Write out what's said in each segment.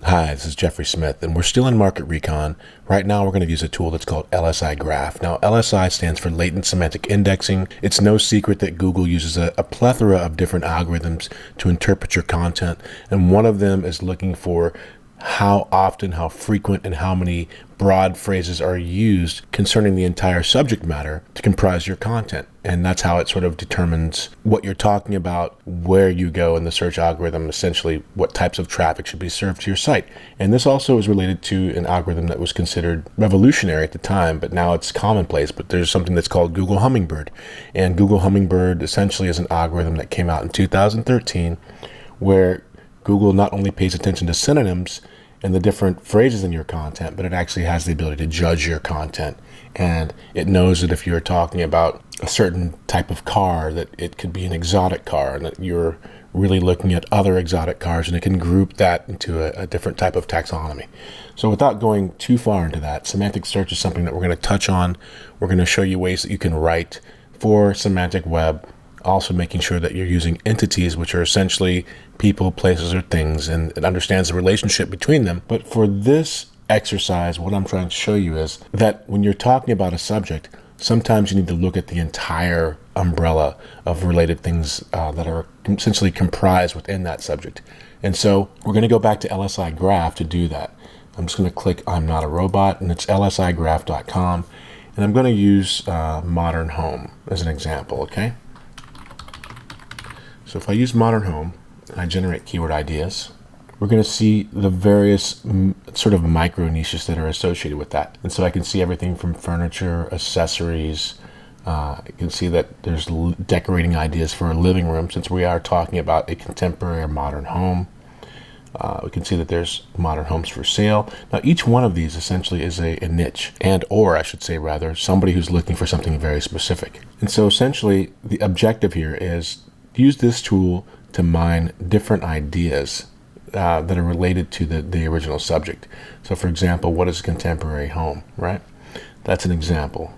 Hi, this is Jeffrey Smith, and we're still in Market Recon. Right now, we're going to use a tool that's called LSI Graph. Now, LSI stands for Latent Semantic Indexing. It's no secret that Google uses a plethora of different algorithms to interpret your content, and one of them is looking for how often, how frequent, and how many broad phrases are used concerning the entire subject matter to comprise your content. And that's how it sort of determines what you're talking about, where you go in the search algorithm, essentially what types of traffic should be served to your site. And this also is related to an algorithm that was considered revolutionary at the time, but now it's commonplace. But there's something that's called Google Hummingbird. And Google Hummingbird essentially is an algorithm that came out in 2013 where Google not only pays attention to synonyms and the different phrases in your content, but it actually has the ability to judge your content. And it knows that if you're talking about a certain type of car, that it could be an exotic car, and that you're really looking at other exotic cars, and it can group that into a different type of taxonomy. So without going too far into that, semantic search is something that we're going to touch on. We're going to show you ways that you can write for semantic web, also making sure that you're using entities, which are essentially people, places, or things, and it understands the relationship between them. But for this exercise, what I'm trying to show you is that when you're talking about a subject, sometimes you need to look at the entire umbrella of related things that are essentially comprised within that subject. And so we're going to go back to LSI Graph to do that. I'm just going to click I'm Not a Robot, and it's lsigraph.com, and I'm going to use Modern Home as an example, okay? So if I use Modern Home, and I generate keyword ideas, we're going to see the various sort of micro niches that are associated with that. And so I can see everything from furniture, accessories. You can see that there's decorating ideas for a living room, since we are talking about a contemporary or modern home. We can see that there's modern homes for sale. Now, each one of these essentially is a niche, or I should say rather, somebody who's looking for something very specific. And so essentially the objective here is use this tool to mine different ideas that are related to the original subject. So for example, what is a contemporary home, right? That's an example.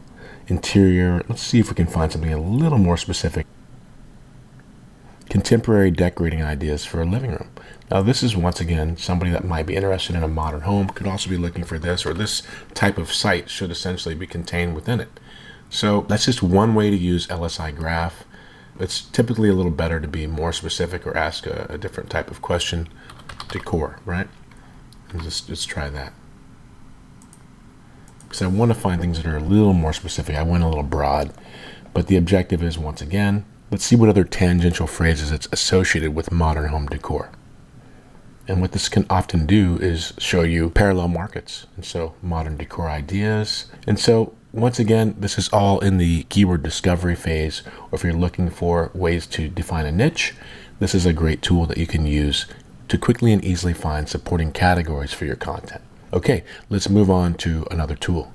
Interior, let's see if we can find something a little more specific. Contemporary decorating ideas for a living room. Now this is, once again, somebody that might be interested in a modern home could also be looking for this, or this type of site should essentially be contained within it. So that's just one way to use LSI Graph. It's typically a little better to be more specific or ask a different type of question. Decor, right? And just try that. Because I want to find things that are a little more specific. I went a little broad, but the objective is, once again, let's see what other tangential phrases it's associated with modern home decor. And what this can often do is show you parallel markets. And so modern decor ideas. And so once again, this is all in the keyword discovery phase, or if you're looking for ways to define a niche, this is a great tool that you can use to quickly and easily find supporting categories for your content. Okay, let's move on to another tool.